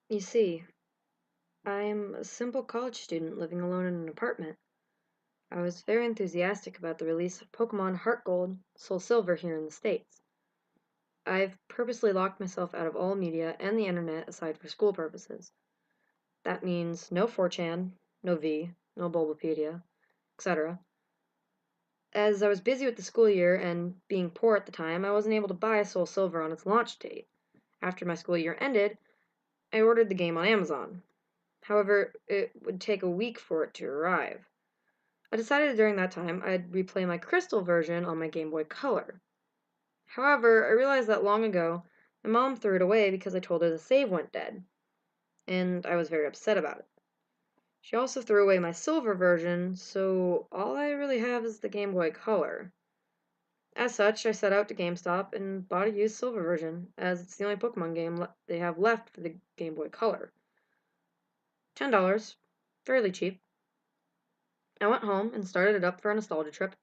You see, I'm a simple college student living alone in an apartment. I was very enthusiastic about the release of Pokemon Heart Gold, Soul Silver here in the States. I've purposely locked myself out of all media and the internet aside for school purposes. That means no 4chan, no V, no Bulbapedia, etc. As I was busy with the school year and being poor at the time, I wasn't able to buy Soul Silver on its launch date. After my school year ended, I ordered the game on Amazon. However, it would take a week for it to arrive. I decided during that time I'd replay my Crystal version on my Game Boy Color. However, I realized that long ago my mom threw it away because I told her the save went dead, and I was very upset about it. She also threw away my Silver version, so all I really have is the Game Boy Color. As such, I set out to GameStop and bought a used Silver version, as it's the only Pokemon game they have left for the Game Boy Color. $10, fairly cheap. I went home and started it up for a nostalgia trip.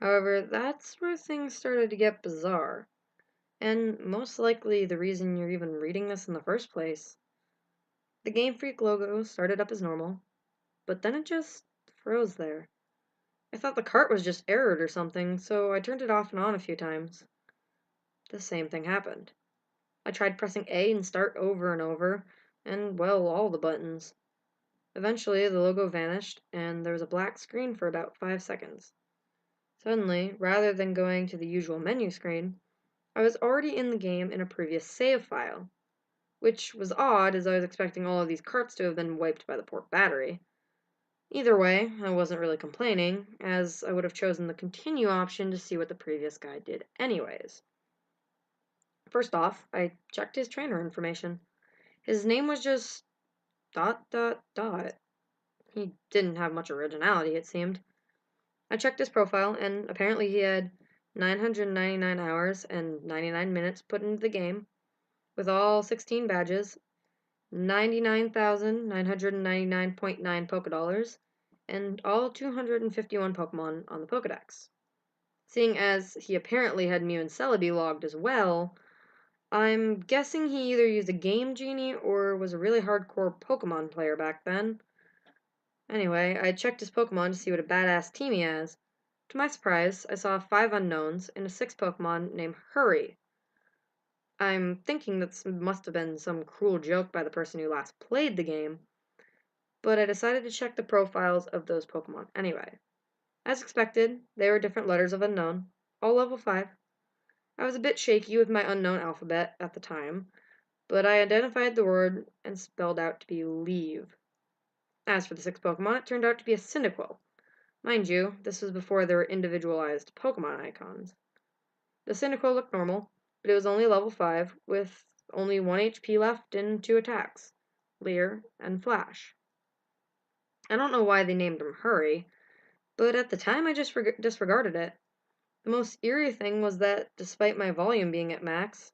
However, that's where things started to get bizarre. And most likely the reason you're even reading this in the first place. The Game Freak logo started up as normal, but then it just froze there. I thought the cart was just errored or something, so I turned it off and on a few times. The same thing happened. I tried pressing A and start over and over, and well, all the buttons. Eventually, the logo vanished, and there was a black screen for about 5 seconds. Suddenly, rather than going to the usual menu screen, I was already in the game in a previous save file, which was odd as I was expecting all of these carts to have been wiped by the poor battery. Either way, I wasn't really complaining, as I would have chosen the continue option to see what the previous guy did anyways. First off, I checked his trainer information. His name was just dot dot dot. He didn't have much originality, it seemed. I checked his profile, and apparently he had 999 hours and 99 minutes put into the game, with all 16 badges, 99,999.9 Pokédollars, and all 251 Pokemon on the Pokedex. Seeing as he apparently had Mew and Celebi logged as well, I'm guessing he either used a Game Genie or was a really hardcore Pokemon player back then. Anyway, I checked his Pokemon to see what a badass team he has. To my surprise, I saw 5 unknowns and a 6 Pokemon named Hurry. I'm thinking that must have been some cruel joke by the person who last played the game, but I decided to check the profiles of those Pokemon anyway. As expected, they were different letters of unknown, all level 5. I was a bit shaky with my unknown alphabet at the time, but I identified the word and spelled out to be leave. As for the 6 Pokemon, it turned out to be a Cyndaquil. Mind you, this was before there were individualized Pokemon icons. The Cyndaquil looked normal, but it was only level 5, with only 1 HP left and 2 attacks, Leer and Flash. I don't know why they named him Hurry, but at the time I just disregarded it. The most eerie thing was that, despite my volume being at max,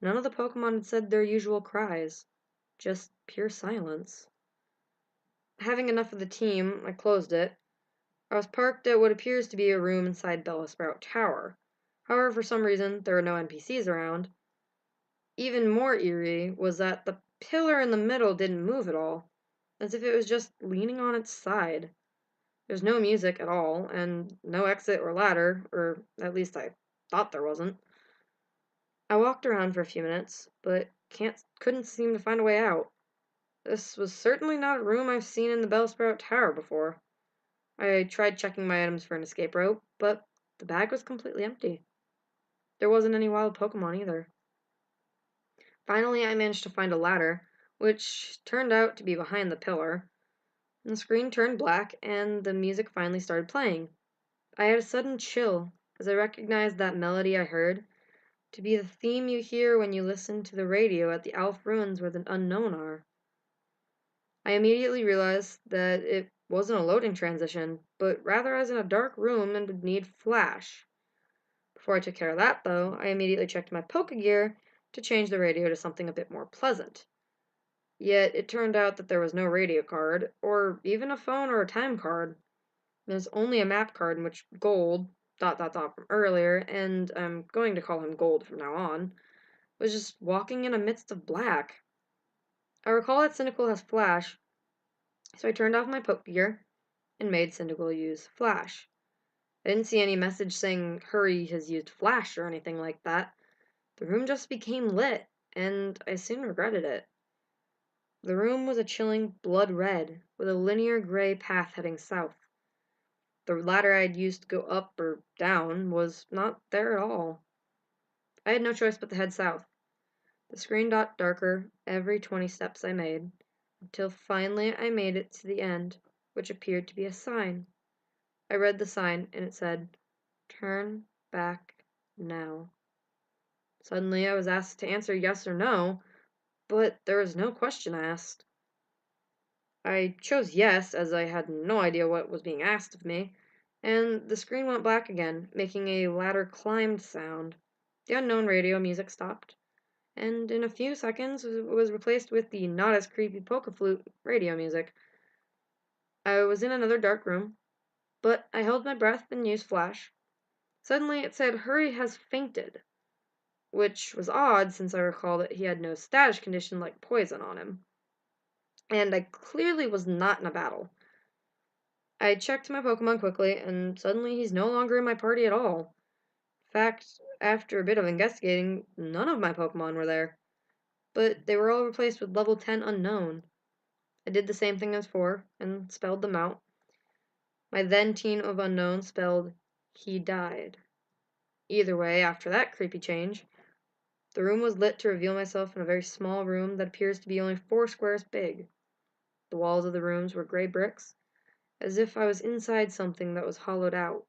none of the Pokemon had said their usual cries, just pure silence. Having enough of the team, I closed it. I was parked at what appears to be a room inside Bellisprout Tower. However, for some reason, there were no NPCs around. Even more eerie was that the pillar in the middle didn't move at all, as if it was just leaning on its side. There's no music at all, and no exit or ladder, or at least I thought there wasn't. I walked around for a few minutes, but couldn't seem to find a way out. This was certainly not a room I've seen in the Bellsprout Tower before. I tried checking my items for an escape rope, but the bag was completely empty. There wasn't any wild Pokemon either. Finally, I managed to find a ladder, which turned out to be behind the pillar. The screen turned black, and the music finally started playing. I had a sudden chill as I recognized that melody I heard to be the theme you hear when you listen to the radio at the Alph ruins where the unknown are. I immediately realized that it wasn't a loading transition, but rather I was in a dark room and would need flash. Before I took care of that, though, I immediately checked my Pokegear to change the radio to something a bit more pleasant. Yet it turned out that there was no radio card, or even a phone or a time card. There's only a map card in which Gold, from earlier, and I'm going to call him Gold from now on, was just walking in a midst of black. I recall that Cyndaquil has Flash, so I turned off my poke gear and made Cyndaquil use Flash. I didn't see any message saying Hurry has used Flash or anything like that. The room just became lit, and I soon regretted it. The room was a chilling blood red, with a linear gray path heading south. The ladder I'd used to go up or down was not there at all. I had no choice but to head south. The screen got darker every 20 steps I made, until finally I made it to the end, which appeared to be a sign. I read the sign, and it said, "Turn back now." Suddenly I was asked to answer yes or no, but there was no question asked. I chose yes, as I had no idea what was being asked of me, and the screen went black again, making a ladder climbed sound. The unknown radio music stopped, and in a few seconds it was replaced with the not as creepy polka flute radio music. I was in another dark room, but I held my breath and used Flash. Suddenly it said, "Hurry has fainted," which was odd since I recall that he had no status condition like poison on him. And I clearly was not in a battle. I checked my Pokemon quickly, and suddenly he's no longer in my party at all. In fact, after a bit of investigating, none of my Pokemon were there, but they were all replaced with level 10 unknown. I did the same thing as before, and spelled them out. My then team of unknown spelled, "He died." Either way, after that creepy change, the room was lit to reveal myself in a very small room that appears to be only 4 squares big. The walls of the rooms were gray bricks, as if I was inside something that was hollowed out.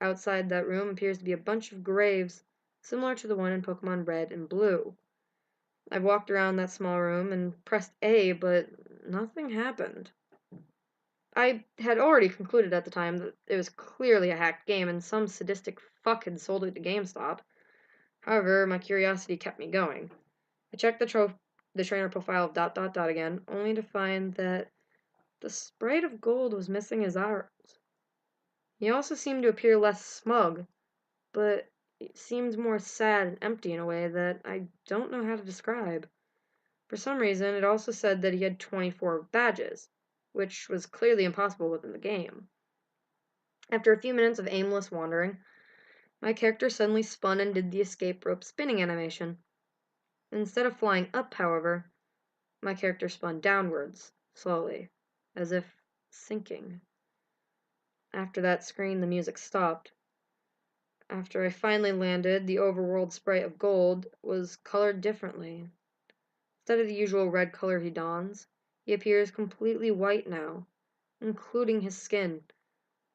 Outside that room appears to be a bunch of graves, similar to the one in Pokemon Red and Blue. I walked around that small room and pressed A, but nothing happened. I had already concluded at the time that it was clearly a hacked game and some sadistic fuck had sold it to GameStop. However, my curiosity kept me going. I checked the trainer profile of dot dot dot again, only to find that the sprite of gold was missing his arms. He also seemed to appear less smug, but it seemed more sad and empty in a way that I don't know how to describe. For some reason, it also said that he had 24 badges, which was clearly impossible within the game. After a few minutes of aimless wandering, my character suddenly spun and did the escape rope spinning animation. Instead of flying up, however, my character spun downwards, slowly, as if sinking. After that screen, the music stopped. After I finally landed, the overworld sprite of gold was colored differently. Instead of the usual red color he dons, he appears completely white now, including his skin.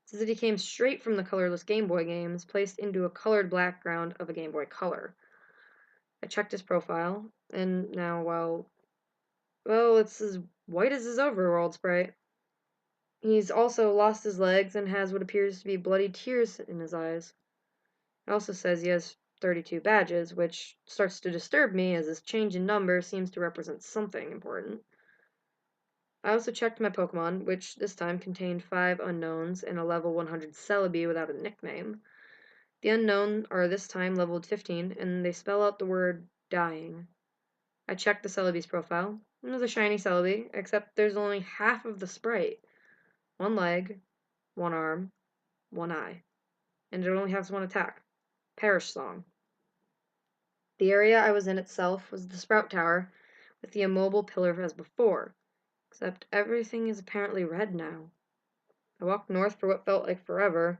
It's as if he came straight from the colorless Game Boy games, placed into a colored background of a Game Boy Color. I checked his profile, and now, well, it's as white as his overworld sprite. He's also lost his legs and has what appears to be bloody tears in his eyes. It also says he has 32 badges, which starts to disturb me as this change in number seems to represent something important. I also checked my Pokemon, which this time contained 5 unknowns and a level 100 Celebi without a nickname. The unknown are this time leveled 15, and they spell out the word dying. I checked the Celebi's profile. It was a shiny Celebi, except there's only half of the sprite. 1 leg, 1 arm, 1 eye. And it only has 1 attack. Perish Song. The area I was in itself was the Sprout Tower, with the immobile pillar as before, except everything is apparently red now. I walked north for what felt like forever.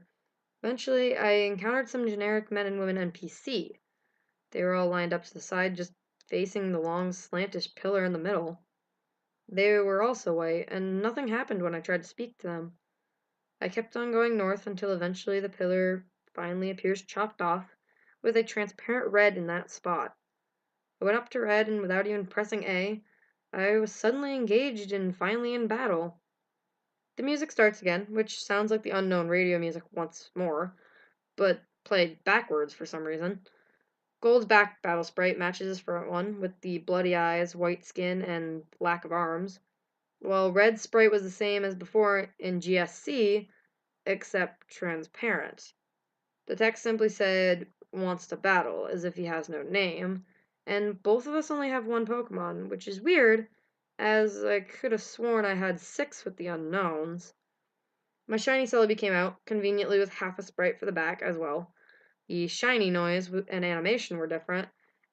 Eventually, I encountered some generic men and women NPC. They were all lined up to the side, just facing the long, slantish pillar in the middle. They were also white, and nothing happened when I tried to speak to them. I kept on going north until eventually the pillar finally appears chopped off, with a transparent red in that spot. I went up to red, and without even pressing A, I was suddenly engaged and finally in battle. The music starts again, which sounds like the unknown radio music once more, but played backwards for some reason. Gold's back battle sprite matches his front one, with the bloody eyes, white skin, and lack of arms, while Red's sprite was the same as before in GSC, except transparent. The text simply said, "wants to battle," as if he has no name, and both of us only have 1 Pokemon, which is weird, as I could have sworn I had 6 with the unknowns. My shiny Celebi came out, conveniently with half a sprite for the back as well. The shiny noise and animation were different,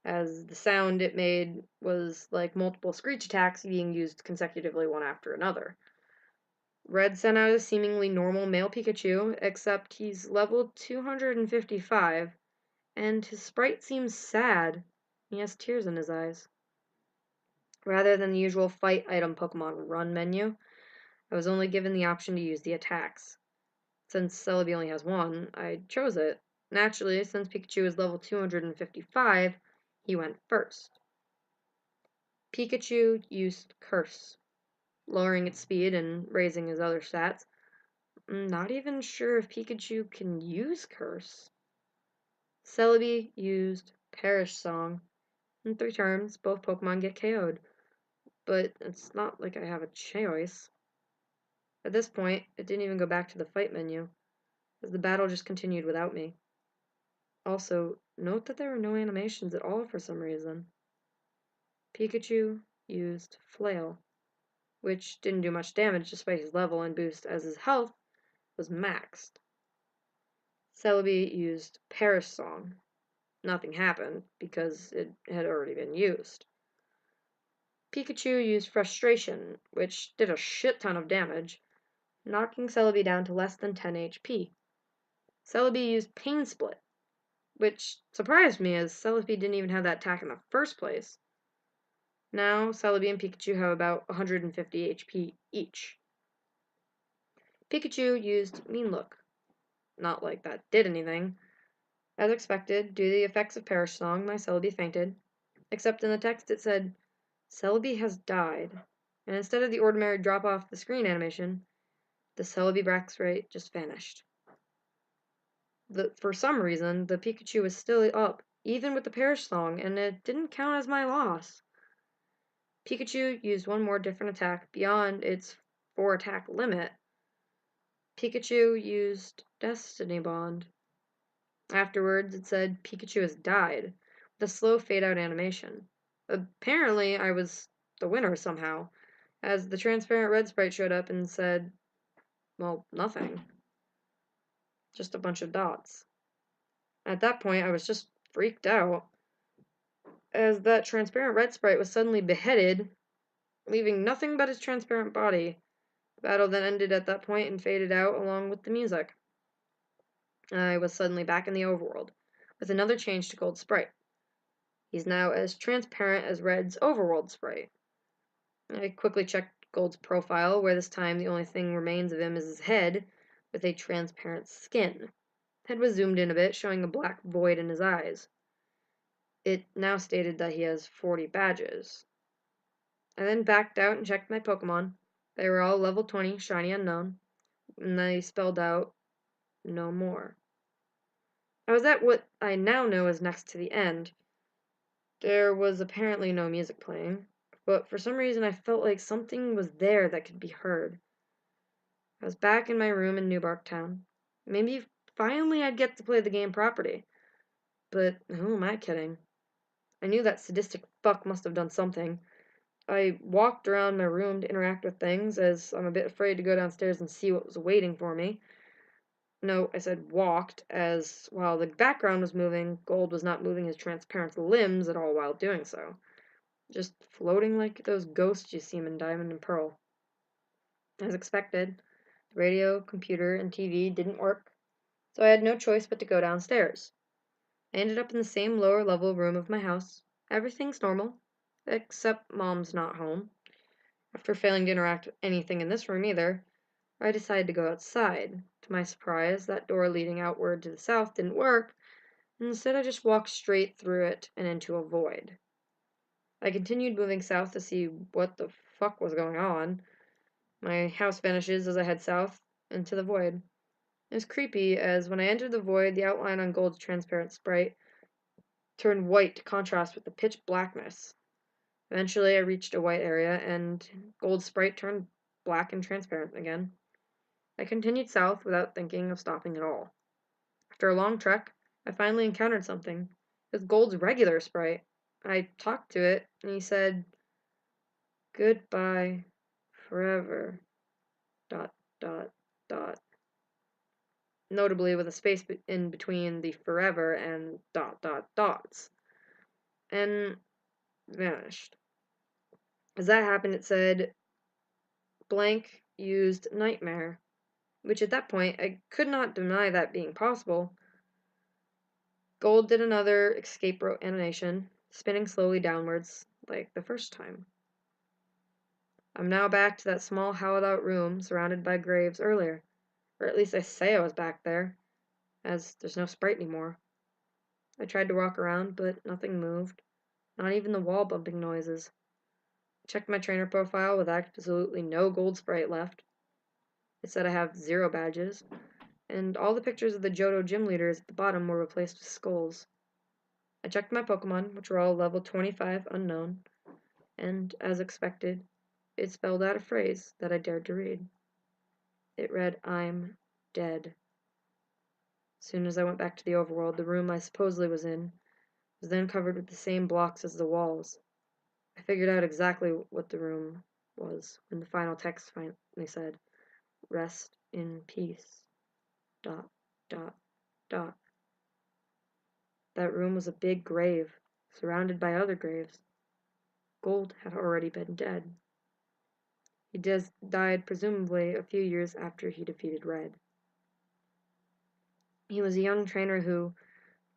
as the sound it made was like multiple screech attacks being used consecutively one after another. Red sent out a seemingly normal male Pikachu, except he's level 255, and his sprite seems sad. He has tears in his eyes. Rather than the usual fight item Pokemon run menu, I was only given the option to use the attacks. Since Celebi only has one, I chose it. Naturally, since Pikachu is level 255, he went first. Pikachu used Curse, lowering its speed and raising his other stats. I'm not even sure if Pikachu can use Curse. Celebi used Perish Song. In 3 turns, both Pokemon get KO'd. But it's not like I have a choice. At this point, it didn't even go back to the fight menu, as the battle just continued without me. Also, note that there were no animations at all for some reason. Pikachu used Flail, which didn't do much damage despite his level and boost, as his health was maxed. Celebi used Perish Song. Nothing happened, because it had already been used. Pikachu used Frustration, which did a shit ton of damage, knocking Celebi down to less than 10 HP. Celebi used Pain Split, which surprised me as Celebi didn't even have that attack in the first place. Now, Celebi and Pikachu have about 150 HP each. Pikachu used Mean Look. Not like that did anything. As expected, due to the effects of Perish Song, my Celebi fainted. Except in the text it said, Celebi has died. And instead of the ordinary drop off the screen animation, the Celebi Brax rate just vanished. For some reason, the Pikachu was still up, even with the Perish Song, and it didn't count as my loss. Pikachu used one more different attack beyond its 4 attack limit. Pikachu used Destiny Bond. Afterwards, it said Pikachu has died, with a slow fade-out animation. Apparently, I was the winner somehow, as the transparent red sprite showed up and said, well, nothing. Just a bunch of dots. At that point, I was just freaked out, as that transparent red sprite was suddenly beheaded, leaving nothing but his transparent body. The battle then ended at that point and faded out along with the music. I was suddenly back in the overworld, with another change to Gold Sprite. He's now as transparent as Red's overworld sprite. I quickly checked Gold's profile, where this time the only thing remains of him is his head, with a transparent skin. Head was zoomed in a bit, showing a black void in his eyes. It now stated that he has 40 badges. I then backed out and checked my Pokemon. They were all level 20, shiny unknown, and they spelled out no more. I was at what I now know is next to the end. There was apparently no music playing, but for some reason I felt like something was there that could be heard. I was back in my room in Newbark Town. Maybe finally I'd get to play the game properly. But who am I kidding? I knew that sadistic fuck must have done something. I walked around my room to interact with things, as I'm a bit afraid to go downstairs and see what was waiting for me. No, I said walked, as while the background was moving, Gold was not moving his transparent limbs at all while doing so. Just floating like those ghosts you see in Diamond and Pearl. As expected, the radio, computer, and TV didn't work, so I had no choice but to go downstairs. I ended up in the same lower level room of my house. Everything's normal, except Mom's not home. After failing to interact with anything in this room either, I decided to go outside. To my surprise, that door leading outward to the south didn't work, and instead I just walked straight through it and into a void. I continued moving south to see what the fuck was going on. My house vanishes as I head south into the void. It was creepy, as when I entered the void, the outline on Gold's transparent sprite turned white to contrast with the pitch blackness. Eventually, I reached a white area, and Gold's sprite turned black and transparent again. I continued south without thinking of stopping at all. After a long trek, I finally encountered something. It was Gold's regular sprite. I talked to it, and he said, Goodbye forever. Dot, dot, dot. Notably with a space in between the forever and dot, dot, dots. And vanished. As that happened, it said, blank used nightmare, which at that point I could not deny that being possible. Gold did another escape rope animation, spinning slowly downwards, like the first time. I'm now back to that small hollowed out room surrounded by graves earlier, or at least I say I was back there, as there's no sprite anymore. I tried to walk around, but nothing moved, not even the wall bumping noises. I checked my trainer profile with absolutely no gold sprite left. It said I have 0 badges, and all the pictures of the Johto gym leaders at the bottom were replaced with skulls. I checked my Pokemon, which were all level 25 unknown, and, as expected, it spelled out a phrase that I dared to read. It read, I'm dead. As soon as I went back to the overworld, the room I supposedly was in was then covered with the same blocks as the walls. I figured out exactly what the room was when the final text finally said, rest in peace. Dot, dot, dot. That room was a big grave, surrounded by other graves. Gold had already been dead. He died presumably a few years after he defeated Red. He was a young trainer who,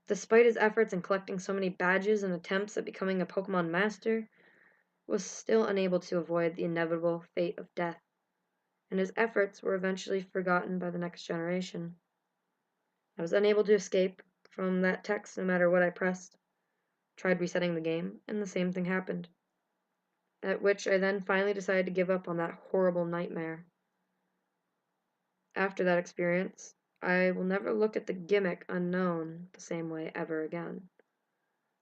despite his efforts in collecting so many badges and attempts at becoming a Pokemon master, was still unable to avoid the inevitable fate of death, and his efforts were eventually forgotten by the next generation. I was unable to escape from that text no matter what I pressed. Tried resetting the game, and the same thing happened. At which I then finally decided to give up on that horrible nightmare. After that experience, I will never look at the gimmick unknown the same way ever again.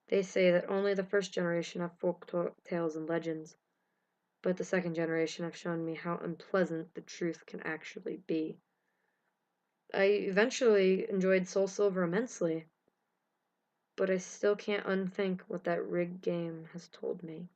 They say that only the first generation have folk tales and legends, but the second generation have shown me how unpleasant the truth can actually be. I eventually enjoyed Soul Silver immensely, but I still can't unthink what that rigged game has told me.